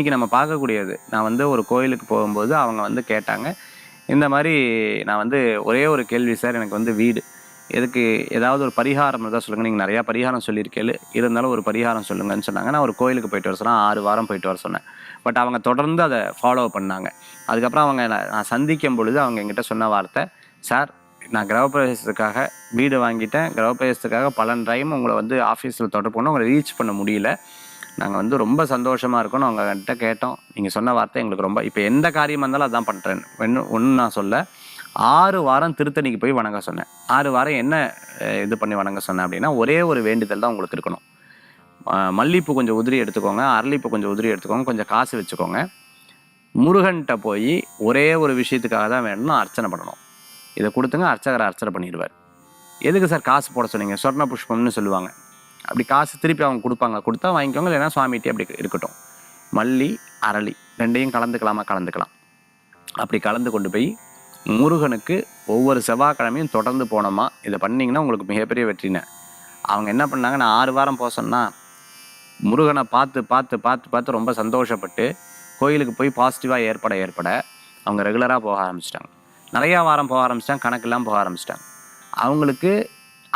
இன்றைக்கி நம்ம பார்க்கக்கூடியது. நான் வந்து ஒரு கோயிலுக்கு போகும்போது அவங்க வந்து கேட்டாங்க, இந்த மாதிரி நான் வந்து ஒரே ஒரு கேள்வி சார், எனக்கு வந்து வீடு எதுக்கு ஏதாவது ஒரு பரிகாரம் இருந்தால் சொல்லுங்கள், நீங்கள் நிறையா பரிகாரம் சொல்லியிருக்கேள், இருந்தாலும் ஒரு பரிகாரம் சொல்லுங்கன்னு சொன்னாங்க. நான் ஒரு கோயிலுக்கு போயிட்டு வர சொன்னேன், 6 வாரம் போயிட்டு வர சொன்னேன். பட் அவங்க தொடர்ந்து அதை ஃபாலோ பண்ணாங்க. அதுக்கப்புறம் அவங்க நான் சந்திக்கும் பொழுது அவங்க என்கிட்ட சொன்ன வார்த்தை, சார் நான் கிரகப்பிரவேசத்துக்காக வீடு வாங்கிட்டேன், கிரகப்பிரவேசத்துக்காக பல டைம் உங்களை வந்து ஆஃபீஸில் தொடர்பு பண்ணோம், உங்களை ரீச் பண்ண முடியல, நாங்கள் வந்து ரொம்ப சந்தோஷமாக இருக்கோன்னு அவங்ககிட்ட கேட்டோம். நீங்கள் சொன்ன வார்த்தை எங்களுக்கு ரொம்ப, இப்போ எந்த காரியமாக இருந்தாலும் அதான் பண்ணுறேன். ஒன்று நான் சொல்ல 6 வாரம் திருத்தணிக்கு போய் வணங்க சொன்னேன். 6 வாரம் என்ன இது பண்ணி வணங்க சொன்னேன் அப்படின்னா, ஒரே ஒரு வேண்டுதல் தான் உங்களுக்கு இருக்கணும். மல்லிப்பூ கொஞ்சம் உதிரி எடுத்துக்கோங்க, அரளிப்பூ கொஞ்சம் உதிரி எடுத்துக்கோங்க, கொஞ்சம் காசு வச்சுக்கோங்க. முருகன்கிட்ட போய் ஒரே ஒரு விஷயத்துக்காக தான் வேணும்னு அர்ச்சனை பண்ணணும். இதை கொடுத்துங்க, அர்ச்சகரை அர்ச்சனை பண்ணிடுவார். எதுக்கு சார் காசு போட சொன்னீங்க? சொர்ண புஷ்பம்னு சொல்லுவாங்க. அப்படி காசு திருப்பி அவங்க கொடுப்பாங்க, கொடுத்தா வாங்கிக்கோங்க, இல்லைன்னா சுவாமிகிட்டே அப்படி இருக்கட்டும். மல்லி அரளி ரெண்டையும் கலந்துக்கலாம். அப்படி கலந்து கொண்டு போய் முருகனுக்கு ஒவ்வொரு செவ்வாய்க்கிழமையும் தொடர்ந்து போனோமா, இதை பண்ணிங்கன்னா உங்களுக்கு மிகப்பெரிய வெற்றினேன். அவங்க என்ன பண்ணாங்க, நான் 6 வாரம் போக சொன்னால் முருகனை பார்த்து ரொம்ப சந்தோஷப்பட்டு கோயிலுக்கு போய் பாசிட்டிவாக ஏற்பட அவங்க ரெகுலராக போக ஆரம்பிச்சிட்டாங்க. நிறையா வாரம் போக ஆரம்பிச்சிட்டாங்க, கணக்கெல்லாம் போக ஆரம்பிச்சிட்டாங்க. அவங்களுக்கு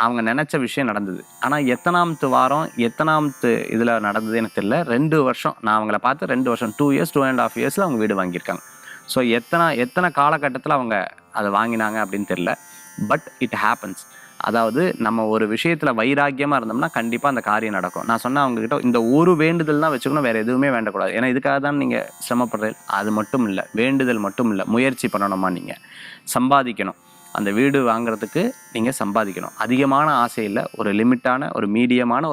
அவங்க நினச்ச விஷயம் நடந்தது. ஆனால் எத்தனாமத்து வாரம் எத்தனாமத்து இதில் நடந்தது எனக்கு தெரியல. 2 வருஷம் நான் அவங்கள பார்த்து 2 வருஷம் 2 இயர்ஸ் 2.5 இயர்ஸில் அவங்க வீடு வாங்கியிருக்காங்க. ஸோ எத்தனை காலகட்டத்தில் அவங்க அதை வாங்கினாங்க அப்படின்னு தெரியல. But it happens. அதாவது நம்ம ஒரு விஷயத்தில் வைராக்கியமாக இருந்தோம்னா கண்டிப்பாக அந்த காரியம் நடக்கும். நான் சொன்னேன் அவங்ககிட்ட, இந்த ஒரு வேண்டுதல் தான் வச்சுக்கணும், வேறு எதுவுமே வேண்டக்கூடாது. ஏன்னா இதுக்காக தான் நீங்கள் சிரமப்படுறது. அது மட்டும் இல்லை, வேண்டுதல் மட்டும் இல்லை, முயற்சி பண்ணணுமா, நீங்கள் சம்பாதிக்கணும். அந்த வீடு வாங்குறதுக்கு நீங்கள் சம்பாதிக்கணும். அதிகமான ஆசை இல்லை, ஒரு லிமிட்டான ஒரு மீடியமான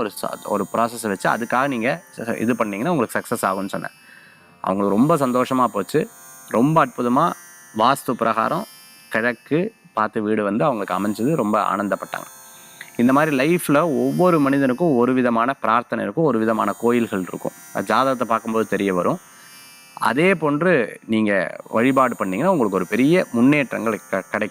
ஒரு ப்ராசஸை வச்சு அதுக்காக நீங்கள் இது பண்ணிங்கன்னா உங்களுக்கு சக்ஸஸ் ஆகும்னு சொன்னேன். அவங்களுக்கு ரொம்ப சந்தோஷமாக போச்சு. ரொம்ப அற்புதமாக வாஸ்து பிரகாரம் கிழக்கு பார்த்து வீடு வந்து அவங்களுக்கு அமைஞ்சது. ரொம்ப ஆனந்தப்பட்டாங்க. இந்த மாதிரி லைஃப்பில் ஒவ்வொரு மனிதனுக்கும் ஒரு விதமான பிரார்த்தனை இருக்கும், ஒரு விதமான கோயில்கள் இருக்கும். ஜாதகத்தை பார்க்கும்போது தெரிய வரும். அதே போன்று நீங்கள் வழிபாடு பண்ணிங்கன்னா உங்களுக்கு ஒரு பெரிய முன்னேற்றங்கள் கிடைக்கும்.